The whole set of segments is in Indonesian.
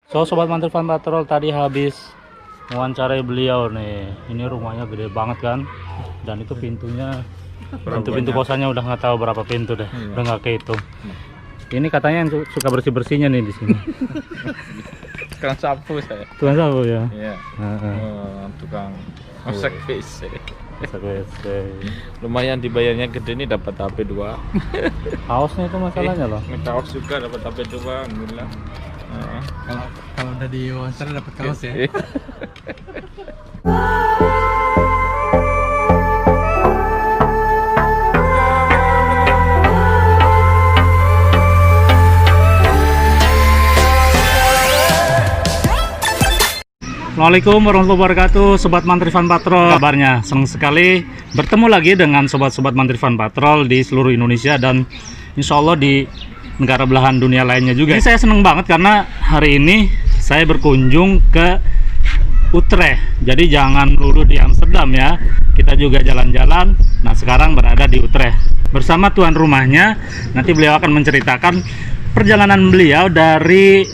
So Sobat Mantri Fan Patrol, tadi habis mewawancarai beliau nih. Ini rumahnya gede banget kan, dan itu pintunya, pintu kosannya udah nggak tahu berapa pintu deh, udah nggak kehitung. Ini katanya yang suka bersih-bersihnya nih di sini. Tukang sapu saya. Tukang sapu ya. Iya. Tukang masak WC. Masak WC. Lumayan dibayarnya gede nih, dapat HP 2. Kaosnya itu masalahnya loh. Kaos juga dapat HP 2, alhamdulillah. Kalau udah di wawancara dapat kaos ya. Assalamualaikum warahmatullahi wabarakatuh, Sobat Mantri Fan Patrol. Kabarnya senang sekali bertemu lagi dengan sobat-sobat Mantri Fan Patrol di seluruh Indonesia dan insya Allah di negara belahan dunia lainnya juga. Ini saya senang banget karena hari ini saya berkunjung ke Utrecht. Jadi jangan dulu di Amsterdam ya, kita juga jalan-jalan. Nah sekarang berada di Utrecht bersama tuan rumahnya. Nanti beliau akan menceritakan perjalanan beliau dari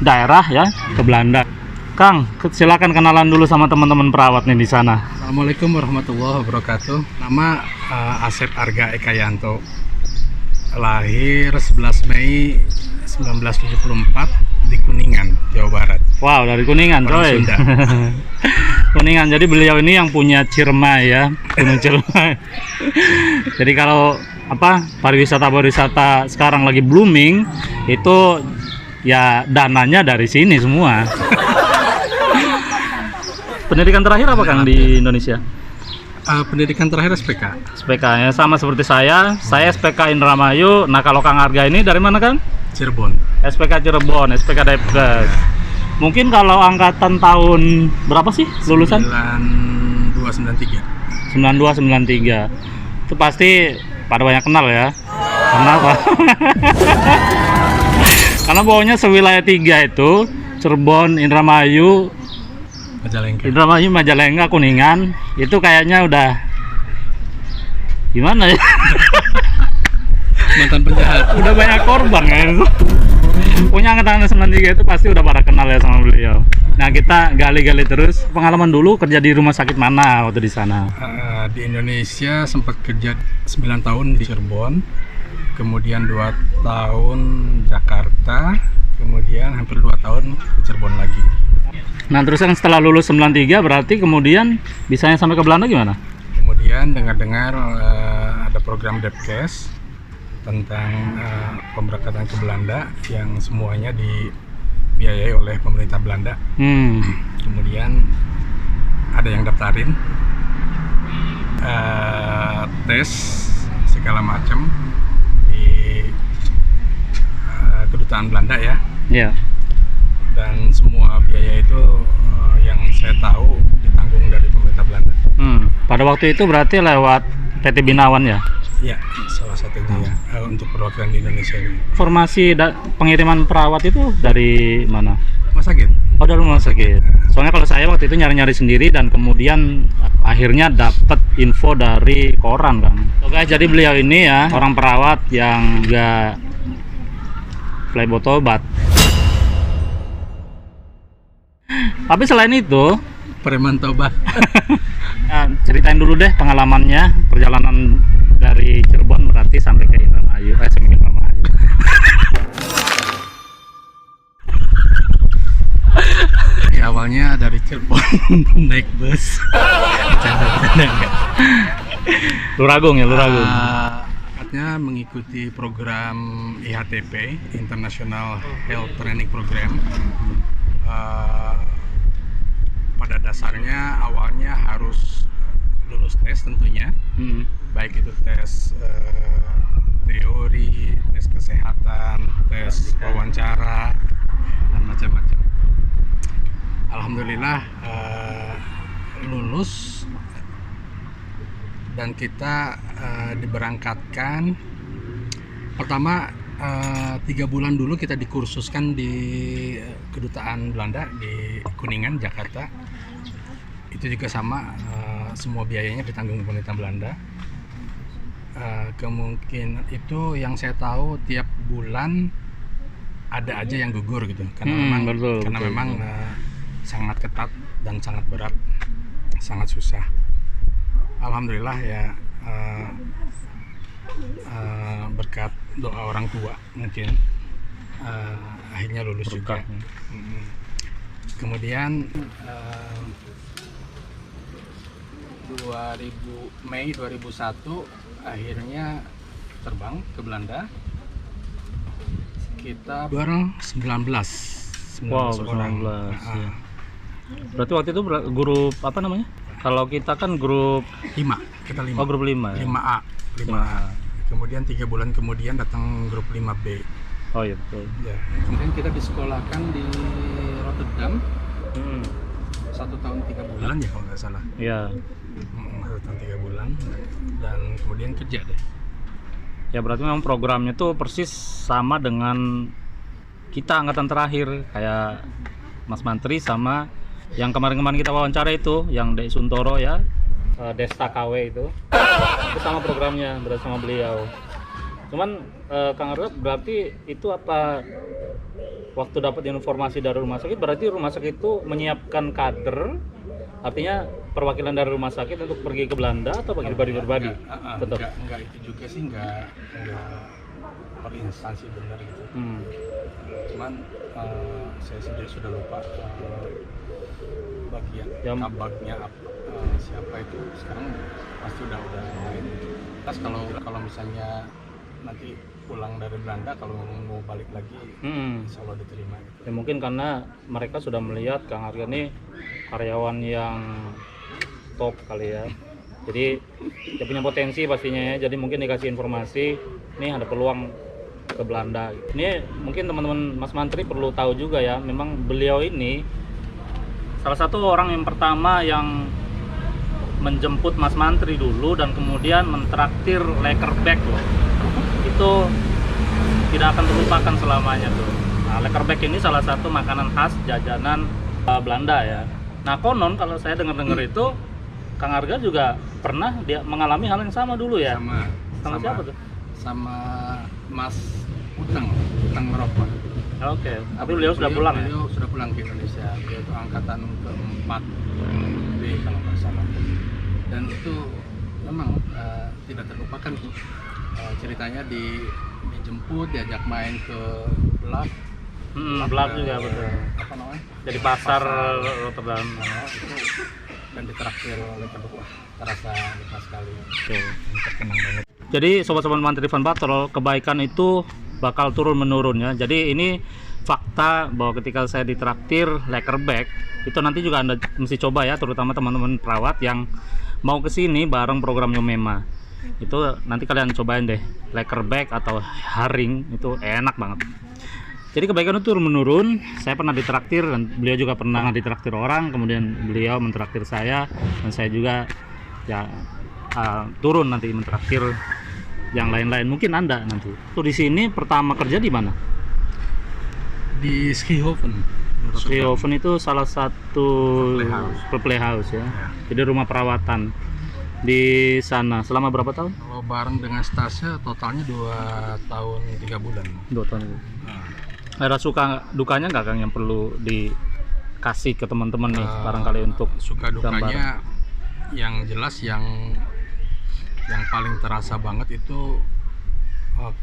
daerah ya ke Belanda. Kang, silakan kenalan dulu sama teman-teman perawat nih di sana. Assalamualaikum warahmatullahi wabarakatuh. Nama Asep Arga Ekayanto. Lahir 11 Mei 1974 di Kuningan, Jawa Barat. Wow, dari Kuningan, Orang coy. Sunda. Kuningan. Jadi beliau ini yang punya Ciremai ya, Gunung Ciremai. Jadi kalau pariwisata sekarang lagi booming, itu ya dananya dari sini semua. Pendidikan terakhir apa Kang di Indonesia? Pendidikan terakhir SPK. SPK nya sama seperti saya SPK Indramayu. Nah kalau Kang Arga ini dari mana Kang? Cirebon. SPK Cirebon, SPK Depkes. Mungkin kalau angkatan tahun berapa sih lulusan? 9293. 9293. Itu pasti pada banyak kenal ya. Karena apa? Karena pokoknya sewilayah 3 itu, Cirebon, Indramayu, Majalengka, Kuningan, itu kayaknya udah gimana ya? Mantan penjahat. Udah banyak korban kan. Punya angkatan 93 itu pasti udah pada kenal ya sama beliau. Nah kita gali-gali terus pengalaman dulu kerja di rumah sakit mana waktu di sana? Di Indonesia sempat kerja 9 tahun di Cirebon, kemudian 2 tahun Jakarta, kemudian hampir 2 tahun ke Cirebon lagi. Nah terus kan setelah lulus 93 berarti kemudian bisanya sampai ke Belanda gimana? Kemudian dengar-dengar ada program Depkes tentang pemberangkatan ke Belanda yang semuanya dibiayai oleh pemerintah Belanda. Kemudian ada yang daftarin, tes segala macam di kedutaan Belanda ya. Iya. Dan semua biaya itu yang saya tahu ditanggung dari pemerintah Belanda. Pada waktu itu berarti lewat PT Binawan ya? Ya, salah satunya ya, untuk perwakilan di Indonesia ini. Informasi pengiriman perawat itu dari mana? Rumah sakit? Oh dari rumah sakit. Soalnya kalau saya waktu itu nyari-nyari sendiri dan kemudian akhirnya dapat info dari koran kan. Oke, jadi beliau ini ya orang perawat yang enggak playboy obat. Tapi selain itu, Preman Toba. ya, ceritain dulu deh pengalamannya perjalanan dari Cirebon berarti sampai ke Indramayu. Sampai ke Indramayu. Awalnya dari Cirebon naik bus. Luragung ya, Luragung. Katanya mengikuti program IHTP, International Health Training Program. Pada dasarnya awalnya harus lulus tes tentunya, baik itu tes teori, tes kesehatan, tes wawancara dan macam-macam. Alhamdulillah lulus dan kita diberangkatkan. Pertama 3 bulan dulu kita dikursuskan di kedutaan Belanda di Kuningan, Jakarta. Itu juga sama, semua biayanya ditanggung pemerintah Belanda. Kemungkinan itu yang saya tahu tiap bulan ada aja yang gugur gitu karena betul. memang sangat ketat dan sangat berat, sangat susah. Alhamdulillah ya, berkat doa orang tua mungkin akhirnya lulus juga. Kemudian 2000 Mei 2001 akhirnya terbang ke Belanda. Kita bareng 19 Wow, orang. 19. Ya. Berarti waktu itu grup apa namanya? Kalau kita kan grup 5, kita 5. grup 5 ya. 5A. Kemudian 3 bulan kemudian datang grup 5B. Oh iya betul. Ya. Kemudian kita disekolahkan di Rotterdam. 1 tahun 3 bulan ya kalau nggak salah. Iya. 1 tahun 3 bulan dan kemudian kerja deh. Ya berarti memang programnya tuh persis sama dengan kita angkatan terakhir, kayak Mas Mantri sama yang kemarin-kemarin kita wawancara itu, yang Dek Suntoro ya, Desta KW itu sama programnya, berarti sama beliau. Cuman Kang Arga berarti itu apa, waktu dapat informasi dari rumah sakit, berarti rumah sakit itu menyiapkan kader, artinya perwakilan dari rumah sakit untuk pergi ke Belanda atau bagi pribadi? Tetap Enggak itu juga sih, enggak per instansi benar gitu. Cuman saya sendiri sudah lupa bagian kabagnya siapa itu, sekarang pasti udah lain. Terus kalau misalnya nanti pulang dari Belanda, kalau mau balik lagi insya Allah diterima gitu. Ya mungkin karena mereka sudah melihat Kang Arga ini karyawan yang top kali ya, jadi dia punya potensi pastinya ya, jadi mungkin dikasih informasi nih ada peluang ke Belanda. Ini mungkin teman-teman Mas Mantri perlu tahu juga ya, memang beliau ini salah satu orang yang pertama yang menjemput Mas Mantri dulu dan kemudian mentraktir Lekkerbek loh. Itu tidak akan terlupakan selamanya tuh. Nah, Lekkerbek ini salah satu makanan khas jajanan Belanda ya. Nah, konon kalau saya dengar-dengar itu Kang Arga juga pernah dia mengalami hal yang sama dulu ya. Sama siapa tuh? Sama Mas Utang merokok. Oke. Tapi beliau sudah pulang ya? Beliau sudah pulang ke Indonesia. Beliau itu angkatan ke-4 B kalau nggak salah. Dan itu memang tidak terlupakan tuh. Ceritanya dijemput, diajak main ke Blak. Blak juga betul. Apa namanya? Jadi pasar Rotterdam. Itu dan ditraktir oleh kedua. Terasa nikmat sekali. Betul. Terkenang banget. Jadi sobat-sobat Mantri Van Patrol, kebaikan itu bakal turun menurun ya. Jadi ini fakta bahwa ketika saya ditraktir Lekkerbek itu nanti juga Anda mesti coba ya, terutama teman-teman perawat yang mau ke sini bareng program Nyomema. Itu nanti kalian cobain deh Lekkerbek atau haring, itu enak banget. Jadi kebaikan itu turun menurun. Saya pernah ditraktir dan beliau juga pernah ditraktir orang, kemudian beliau mentraktir saya dan saya juga ya turun nanti mentraktir yang lain-lain. Mungkin Anda nanti. Tuh di sini pertama kerja di mana? Di Schiehofen. Schiehofen itu salah satu playhouse ya. Jadi rumah perawatan di sana. Selama berapa tahun? Kalau bareng dengan Stasia totalnya 2 tahun 3 bulan. 2 tahun. Ada suka dukanya nggak Kang yang perlu dikasih ke teman-teman nih barangkali untuk suka dukanya gambar. Yang jelas yang paling terasa banget itu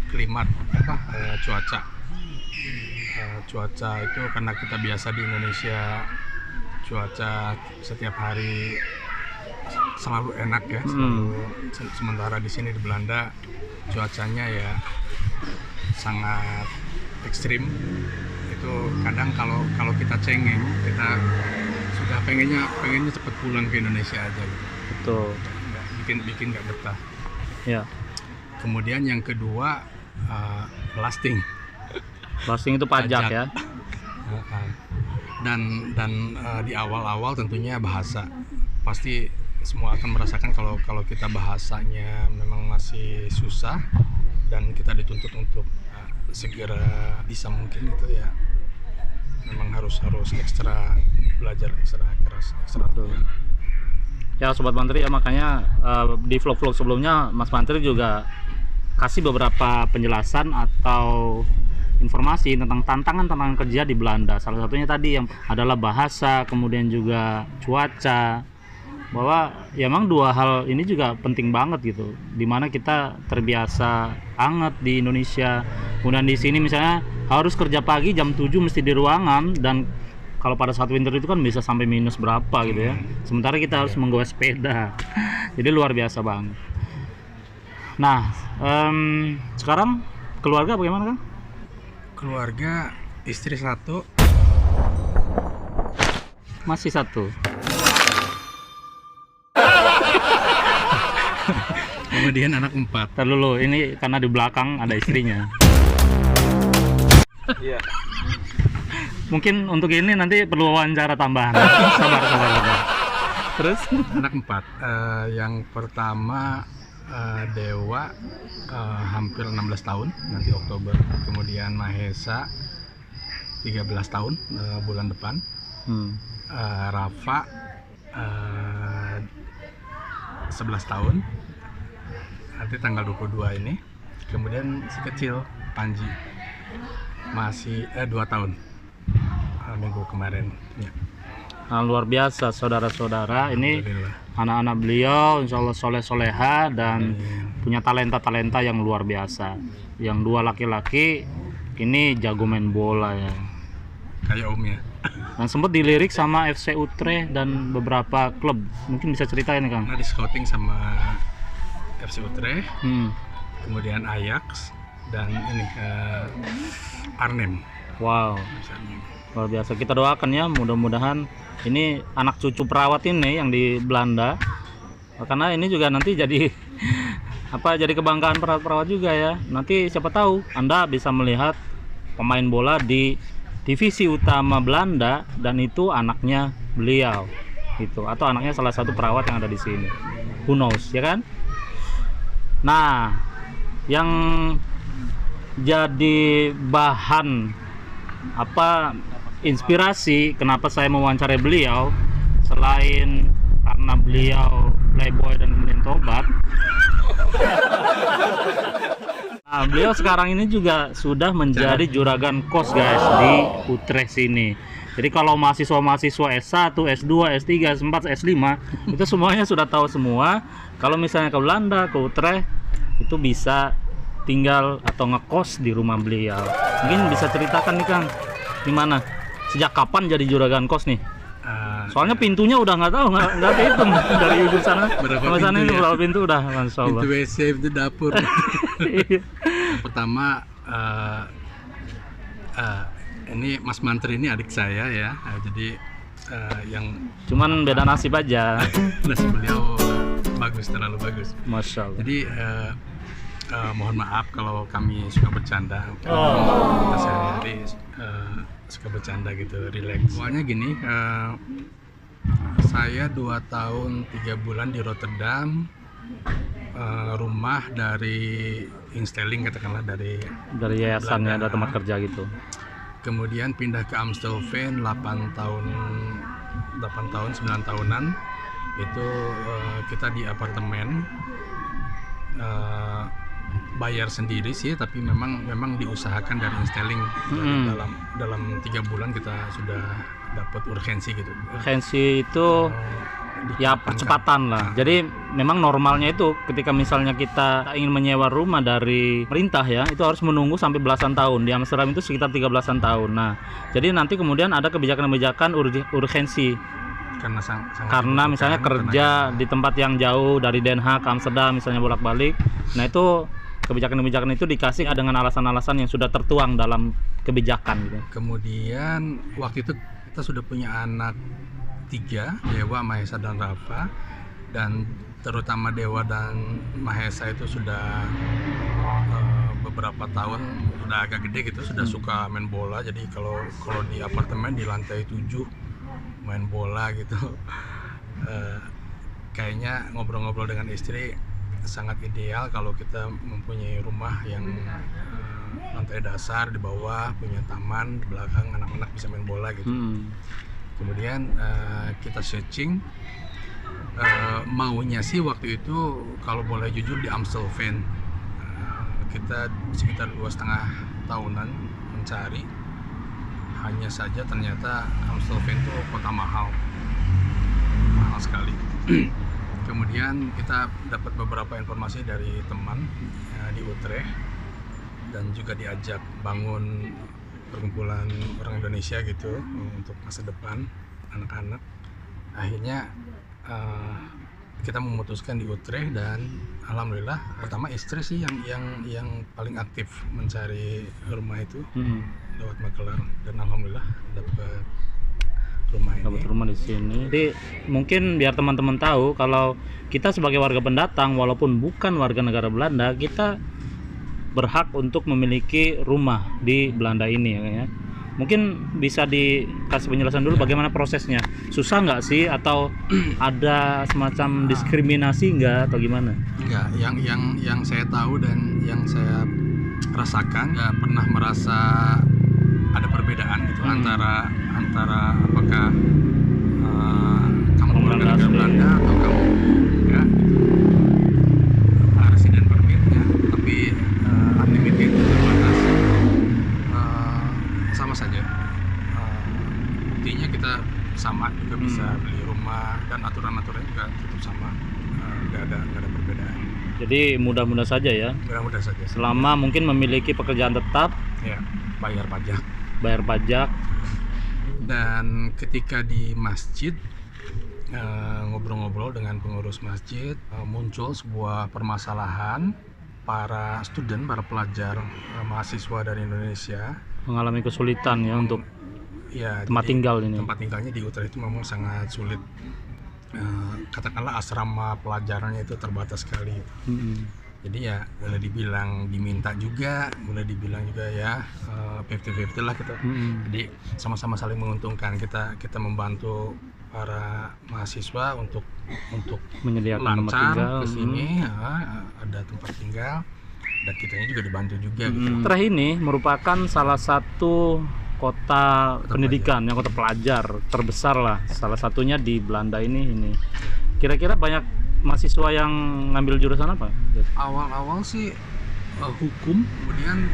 klimat cuaca itu, karena kita biasa di Indonesia cuaca setiap hari selalu enak ya, sementara di sini di Belanda cuacanya ya sangat ekstrim. Itu kadang kalau kita cengeng, kita sudah pengennya cepet pulang ke Indonesia aja gitu. Betul. Bikin nggak betah. Ya. Kemudian yang kedua lasting itu pajak ya. Dan di awal-awal tentunya bahasa, pasti semua akan merasakan kalau kita bahasanya memang masih susah dan kita dituntut untuk segera bisa mungkin gitu ya, memang harus ekstra belajar, ekstra keras, ekstra. Ya Sobat Mantri ya, makanya di vlog-vlog sebelumnya Mas Mantri juga kasih beberapa penjelasan atau informasi tentang tantangan kerja di Belanda. Salah satunya tadi yang adalah bahasa, kemudian juga cuaca. Bahwa ya emang dua hal ini juga penting banget gitu. Dimana kita terbiasa hangat di Indonesia. Kemudian di sini misalnya harus kerja pagi jam 7 mesti di ruangan, dan kalau pada saat winter itu kan bisa sampai minus berapa gitu ya. Sementara kita harus menggawe sepeda. Jadi luar biasa banget. Nah, sekarang keluarga bagaimana, Kang? Keluarga, istri 1, Masih 1. kemudian anak 4. Ntar dulu, ini karena di belakang ada istrinya. Iya. Mungkin untuk ini nanti perlu wawancara tambahan. Sabar. Terus? Anak 4. Yang pertama Dewa, hampir 16 tahun nanti Oktober. Kemudian Mahesa 13 tahun bulan depan. Rafa 11 tahun nanti tanggal 22 ini. Kemudian si kecil Panji masih 2 tahun minggu kemarin ya. Nah, luar biasa saudara-saudara, ini Alhamdulillah. anak-anak beliau insya Allah soleh-soleha dan punya talenta-talenta yang luar biasa. Yang 2 laki-laki ini jago main bola ya, Kayak omnya. dan sempat dilirik sama FC Utrecht dan beberapa klub. Mungkin bisa ceritain Kang. Nah, di scouting sama FC Utrecht, Hmm. kemudian Ajax, dan ini Arnhem. Wow, luar biasa. Kita doakan ya, mudah-mudahan ini anak cucu perawat ini yang di Belanda, karena ini juga nanti jadi jadi kebanggaan perawat-perawat juga ya. Nanti siapa tahu Anda bisa melihat pemain bola di divisi utama Belanda dan itu anaknya beliau gitu, atau anaknya salah satu perawat yang ada di sini. Who knows, ya kan? Nah, yang jadi bahan inspirasi kenapa saya mewawancarai beliau, selain karena beliau playboy dan kemudian tobat. Nah, beliau sekarang ini juga sudah menjadi juragan kos guys di Utrecht sini. Jadi kalau mahasiswa-mahasiswa S1, S2, S3, S4, S5 itu semuanya sudah tahu semua. Kalau misalnya ke Belanda, ke Utrecht, itu bisa tinggal atau ngekos di rumah beliau. Mungkin bisa ceritakan nih Kang, gimana? Sejak kapan jadi juragan kos nih? Soalnya pintunya udah nggak tahu, nggak hitung dari ujung sana sampai sana ini berapa pintu udah, masya Allah. Pintu WC, pintu dapur. Pertama ini Mas Mantri ini adik saya ya, jadi yang cuman beda nasib aja. nasib beliau bagus, terlalu bagus. Masya Allah. Jadi mohon maaf kalau kami suka bercanda. Kita sehari-hari suka bercanda gitu, relax. Soalnya gini, saya 2 tahun 3 bulan di Rotterdam, rumah dari Instelling, katakanlah dari yayasannya, Belanda. ada tempat kerja gitu. Kemudian pindah ke Amstelveen 8 tahun 9 tahunan. Itu kita di apartemen, bayar sendiri sih, tapi memang diusahakan dari Instelling. Dalam 3 bulan kita sudah dapat urgensi gitu. Urgensi itu ya percepatan lah. Jadi memang normalnya itu ketika misalnya kita ingin menyewa rumah dari perintah ya, itu harus menunggu sampai belasan tahun. Di Amsterdam itu sekitar 13-an tahun. Nah, jadi nanti kemudian ada kebijakan-kebijakan urgensi. Karena misalnya kerja di tempat yang jauh dari Den Haag ke Amsterdam misalnya bolak-balik. Nah, itu kebijakan-kebijakan itu dikasih dengan alasan-alasan yang sudah tertuang dalam kebijakan gitu. Kemudian waktu itu kita sudah punya anak 3, Dewa, Mahesa, dan Rafa, dan terutama Dewa dan Mahesa itu sudah beberapa tahun sudah agak gede gitu, sudah suka main bola. Jadi kalau di apartemen di lantai 7 main bola gitu, kayaknya ngobrol-ngobrol dengan istri sangat ideal kalau kita mempunyai rumah yang lantai dasar, di bawah punya taman, di belakang anak-anak bisa main bola gitu. Kemudian kita searching, maunya sih waktu itu kalau boleh jujur di Amstelveen. Kita sekitar 2,5 tahunan mencari. Hanya saja ternyata Amstelveen itu kota mahal sekali. Kemudian kita dapat beberapa informasi dari teman di Utrecht, dan juga diajak bangun perkumpulan orang Indonesia gitu untuk masa depan anak-anak. Akhirnya kita memutuskan di Utrecht, dan alhamdulillah pertama istri sih yang paling aktif mencari rumah itu lewat makelar, dan alhamdulillah dapat rumah ini. Dapat rumah di sini. Jadi mungkin biar teman-teman tahu kalau kita sebagai warga pendatang walaupun bukan warga negara Belanda, kita berhak untuk memiliki rumah di Belanda ini ya. Mungkin bisa dikasih penjelasan dulu bagaimana prosesnya. Susah nggak sih, atau ada semacam diskriminasi nggak, atau gimana? Enggak, yang saya tahu dan yang saya rasakan, nggak pernah merasa ada perbedaan gitu antara apakah kamu warga negara Belanda atau kamu enggak gitu. Resident permit ya, tapi unlimited terbatas, sama saja. Buktinya kita sama juga bisa beli rumah, dan aturan-aturannya juga tetap sama, nggak ada perbedaan. Jadi mudah-mudah saja ya. Mudah-mudah saja. Selama mungkin memiliki pekerjaan tetap, Ya, bayar pajak. Dan ketika di masjid ngobrol-ngobrol dengan pengurus masjid, muncul sebuah permasalahan para pelajar mahasiswa dari Indonesia mengalami kesulitan ya untuk tempat tinggal ini. Tempat tinggalnya di Utrecht itu memang sangat sulit. Katakanlah asrama pelajarannya itu terbatas sekali. Jadi ya boleh dibilang diminta juga, boleh dibilang juga ya 50-50 lah kita. Jadi sama-sama saling menguntungkan. Kita membantu para mahasiswa untuk menyediakan tempat tinggal ke sini, ada tempat tinggal, dan kitanya juga dibantu juga gitu. Utrecht ini merupakan salah satu kota pendidikan, yang kota pelajar terbesar lah, salah satunya di Belanda ini. Kira-kira banyak mahasiswa yang ngambil jurusan apa? Awal-awal sih hukum, kemudian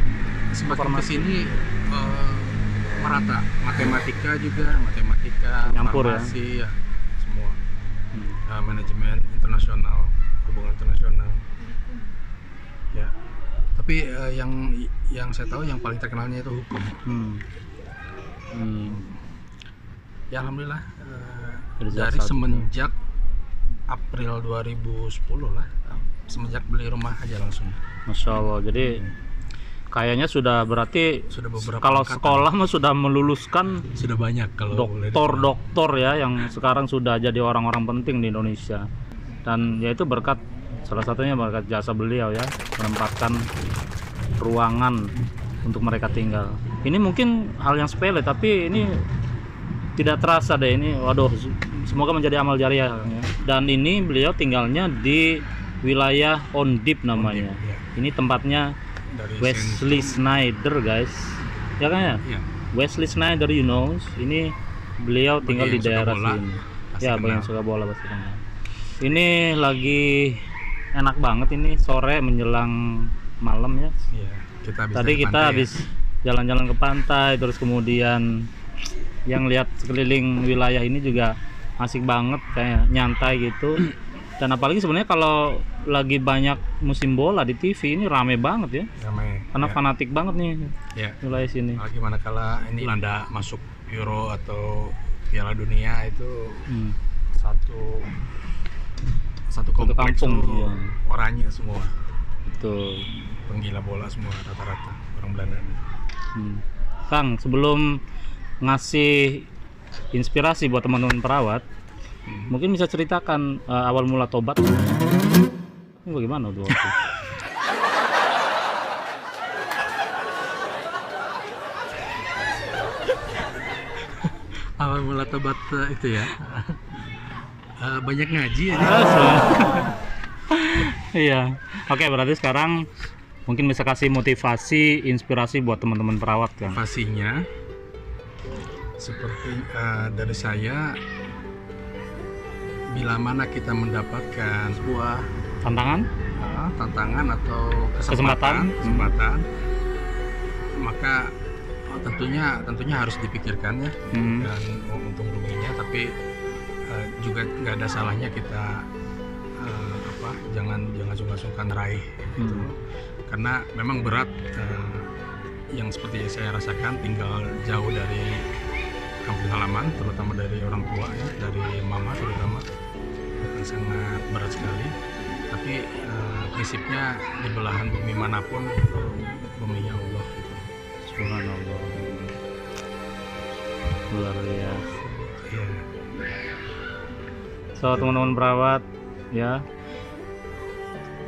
semakin kesini merata, matematika nyampur farmasi, ya semua. Manajemen internasional, hubungan internasional ya. Tapi yang saya tahu yang paling terkenalnya itu hukum. Ya alhamdulillah, dari semenjak April 2010 lah, semenjak beli rumah aja langsung. Masya Allah. Jadi kayaknya sudah beberapa kalau angkatan. Sekolah mah sudah meluluskan sudah banyak kalau doktor ya, yang sekarang sudah jadi orang-orang penting di Indonesia. Dan yaitu salah satunya berkat jasa beliau ya, menempatkan ruangan untuk mereka tinggal. Ini mungkin hal yang sepele, tapi ini tidak terasa deh ini. Waduh, semoga menjadi amal jariah ya. Dan ini beliau tinggalnya di wilayah Ondip namanya. Ondip, ya. Ini tempatnya dari Wesley Sneijder guys, ya kan ya? Ya. Wesley Sneijder, you know. Ini beliau tinggal di daerah sini. Ya, bagi yang suka bola pasti kenal. Ini lagi enak banget ini, sore menjelang malam ya. Iya, tadi kita habis jalan-jalan ke pantai, terus kemudian yang lihat sekeliling wilayah ini juga asik banget, kayak nyantai gitu. Dan apalagi sebenarnya kalau lagi banyak musim bola di TV ini rame banget ya. Rame. Karena fanatik banget nih wilayah sini. Gimana kalau ini Belanda masuk Euro atau Piala Dunia itu satu kompleks kampung orangnya semua. Betul. Penggila bola semua rata-rata orang Belanda. Kang, sebelum ngasih inspirasi buat teman-teman perawat, mungkin bisa ceritakan awal mula tobat ini bagaimana tuh waktu? Awal mula tobat itu ya, banyak ngaji ya. Iya. Oke, berarti sekarang mungkin bisa kasih motivasi, inspirasi buat teman-teman perawat kan? Motivasinya seperti dari saya, bila mana kita mendapatkan sebuah tantangan atau kesempatan, maka tentunya harus dipikirkan ya, dan untung ruginya, tapi juga nggak ada salahnya kita jangan sungkan raih gitu. Karena memang berat, yang seperti saya rasakan, tinggal jauh dari kampung halaman, terutama dari orang tua ya, dari mama terutama, sangat berat sekali. Tapi prinsipnya di belahan bumi manapun, buminya Allah gitu. Subhanallah, luar biasa. Iya. So teman-teman perawat ya,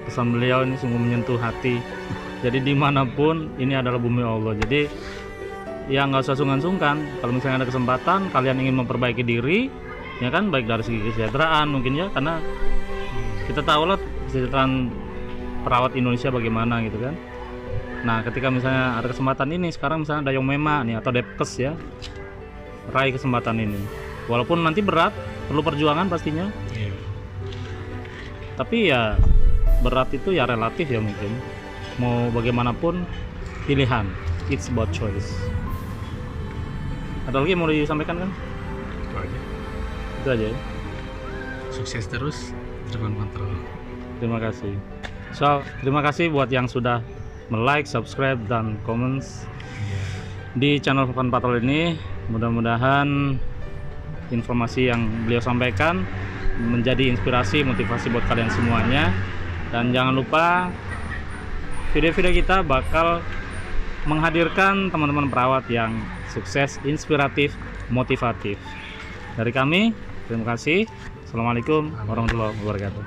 pesan beliau ini sungguh menyentuh hati. Jadi dimanapun ini adalah bumi Allah. Jadi ya nggak usah sungkan-sungkan. Kalau misalnya ada kesempatan kalian ingin memperbaiki diri, ya kan, baik dari segi kesejahteraan mungkin ya, karena kita tahu lah kesejahteraan perawat Indonesia bagaimana gitu kan. Nah ketika misalnya ada kesempatan ini, sekarang misalnya ada Yomema nih atau Depkes ya, raih kesempatan ini. Walaupun nanti berat, perlu perjuangan pastinya. Iya. Tapi ya berat itu ya relatif ya, mungkin mau bagaimanapun pilihan, it's about choice. Ada lagi yang mau disampaikan kan? Itu aja. Itu aja ya. Sukses terus, Trifan Patrol. Terima kasih. So terima kasih buat yang sudah like, subscribe dan comments di channel Trifan Patrol ini. Mudah-mudahan informasi yang beliau sampaikan menjadi inspirasi, motivasi buat kalian semuanya. Dan jangan lupa video-video kita bakal menghadirkan teman-teman perawat yang sukses, inspiratif, motivatif. Dari kami, terima kasih. Assalamualaikum warahmatullahi wabarakatuh.